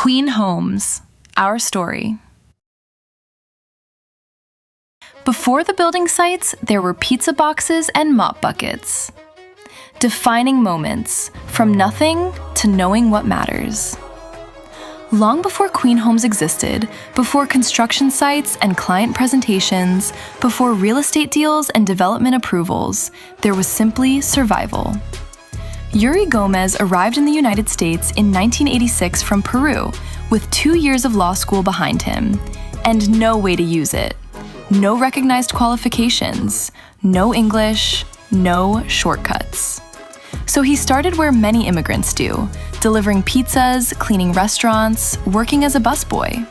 Queen Homes, our story. Before the building sites, there were pizza boxes and mop buckets. Defining moments, from nothing to knowing what matters. Long before Queen Homes existed, before construction sites and client presentations, before real estate deals and development approvals, there was simply survival. Yuri Gomez arrived in the United States in 1986 from Peru, with 2 years of law school behind him, and no way to use it. No recognized qualifications, no English, no shortcuts. So he started where many immigrants do, delivering pizzas, cleaning restaurants, working as a busboy.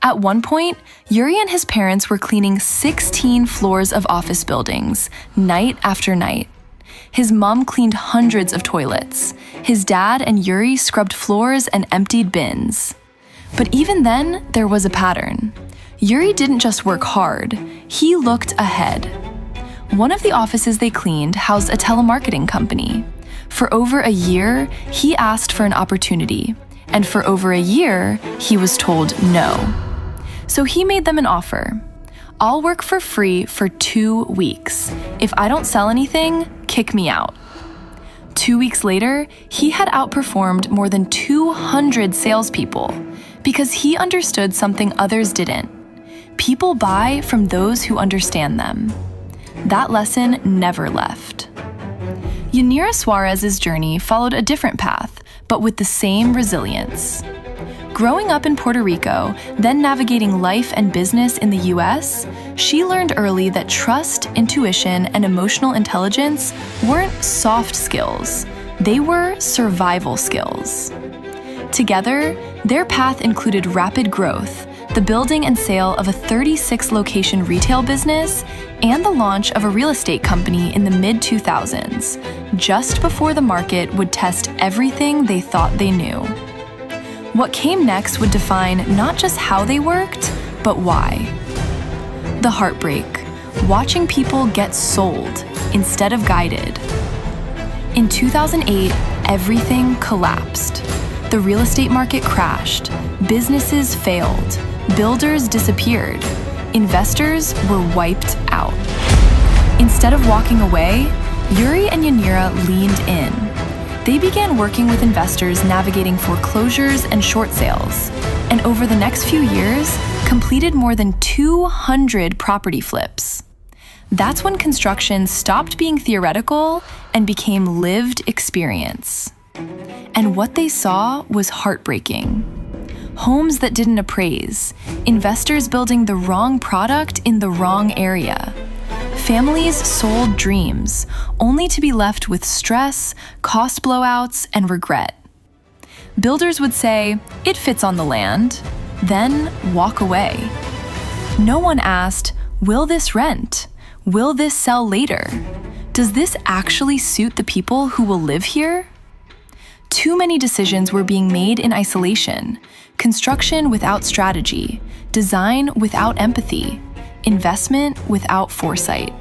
At one point, Yuri and his parents were cleaning 16 floors of office buildings, night after night. His mom cleaned hundreds of toilets. His dad and Yuri scrubbed floors and emptied bins. But even then, there was a pattern. Yuri didn't just work hard, he looked ahead. One of the offices they cleaned housed a telemarketing company. For over a year, he asked for an opportunity, and for over a year, he was told no. So he made them an offer. I'll work for free for 2 weeks. If I don't sell anything, kick me out. 2 weeks later, he had outperformed more than 200 salespeople because he understood something others didn't. People buy from those who understand them. That lesson never left. Yanira Suarez's journey followed a different path, but with the same resilience. Growing up in Puerto Rico, then navigating life and business in the US, she learned early that trust, intuition, and emotional intelligence weren't soft skills. They were survival skills. Together, their path included rapid growth, the building and sale of a 36-location retail business, and the launch of a real estate company in the mid-2000s, just before the market would test everything they thought they knew. What came next would define not just how they worked, but why. The heartbreak, watching people get sold instead of guided. In 2008, everything collapsed. The real estate market crashed, businesses failed, builders disappeared, investors were wiped out. Instead of walking away, Yuri and Yanira leaned in. They began working with investors navigating foreclosures and short sales, and over the next few years, completed more than 200 property flips. That's when construction stopped being theoretical and became lived experience. And what they saw was heartbreaking. Homes that didn't appraise, investors building the wrong product in the wrong area. Families sold dreams, only to be left with stress, cost blowouts, and regret. Builders would say, "It fits on the land," then walk away. No one asked, "Will this rent? Will this sell later? Does this actually suit the people who will live here?" Too many decisions were being made in isolation. Construction without strategy, design without empathy, investment without foresight.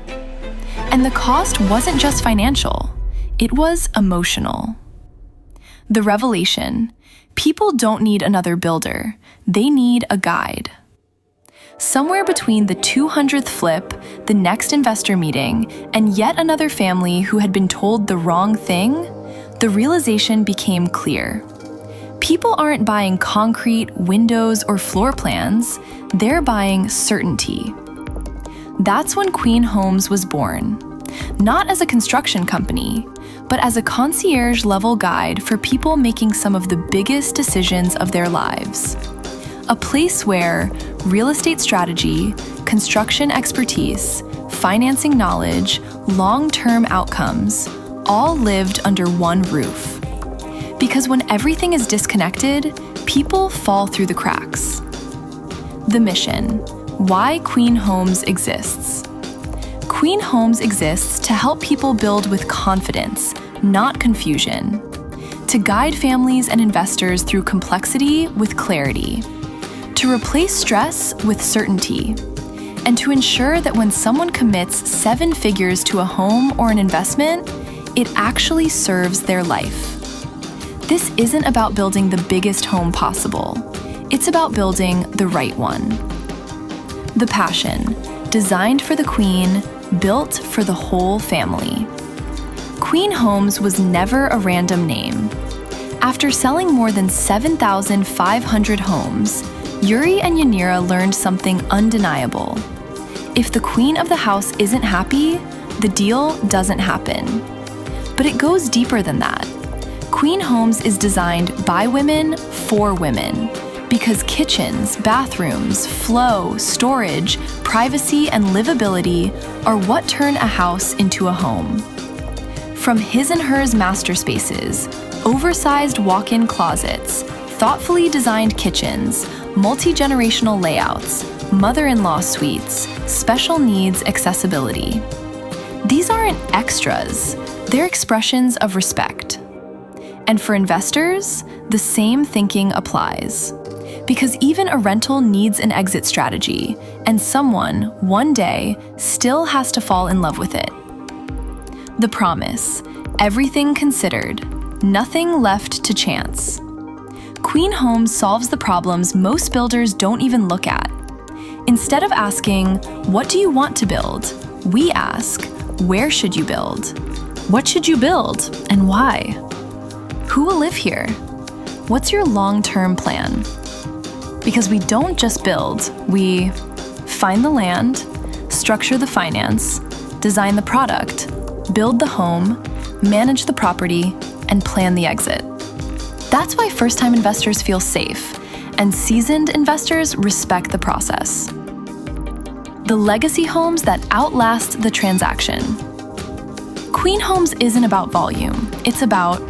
And the cost wasn't just financial, it was emotional. The revelation: people don't need another builder, they need a guide. Somewhere between the 200th flip, the next investor meeting, and yet another family who had been told the wrong thing, the realization became clear. People aren't buying concrete, windows, or floor plans, they're buying certainty. That's when Queen Homes was born, not as a construction company, but as a concierge-level guide for people making some of the biggest decisions of their lives. A place where real estate strategy, construction expertise, financing knowledge, long-term outcomes all lived under one roof. Because when everything is disconnected, people fall through the cracks. The mission: why Queen Homes exists. Queen Homes exists to help people build with confidence, not confusion. To guide families and investors through complexity with clarity. To replace stress with certainty. And to ensure that when someone commits 7 figures to a home or an investment, it actually serves their life. This isn't about building the biggest home possible. It's about building the right one. The Passion, designed for the Queen, built for the whole family. Queen Homes was never a random name. After selling more than 7,500 homes, Yuri and Yanira learned something undeniable. If the queen of the house isn't happy, the deal doesn't happen. But it goes deeper than that. Queen Homes is designed by women for women, because kitchens, bathrooms, flow, storage, privacy, and livability are what turn a house into a home. From his and hers master spaces, oversized walk-in closets, thoughtfully designed kitchens, multi-generational layouts, mother-in-law suites, special needs accessibility. These aren't extras, they're expressions of respect. And for investors, the same thinking applies. Because even a rental needs an exit strategy, and someone, one day, still has to fall in love with it. The promise, everything considered, nothing left to chance. Queen Homes solves the problems most builders don't even look at. Instead of asking, what do you want to build? We ask, where should you build? What should you build, and why? Who will live here? What's your long-term plan? Because we don't just build, we find the land, structure the finance, design the product, build the home, manage the property, and plan the exit. That's why first-time investors feel safe, and seasoned investors respect the process. The legacy homes that outlast the transaction. Queen Homes isn't about volume, it's about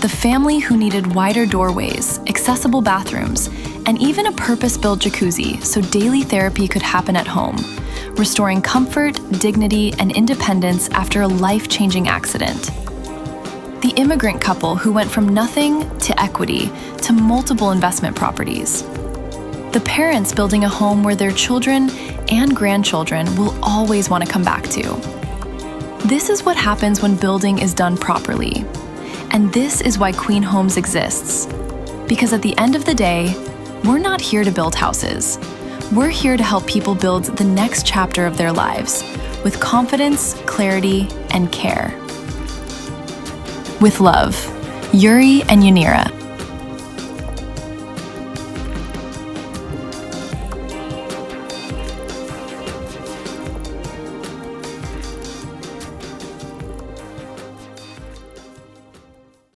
the family who needed wider doorways, accessible bathrooms, and even a purpose-built jacuzzi so daily therapy could happen at home, restoring comfort, dignity, and independence after a life-changing accident. The immigrant couple who went from nothing to equity to multiple investment properties. The parents building a home where their children and grandchildren will always want to come back to. This is what happens when building is done properly. And this is why Queen Homes exists. Because at the end of the day, we're not here to build houses. We're here to help people build the next chapter of their lives with confidence, clarity, and care. With love, Yuri and Yanira.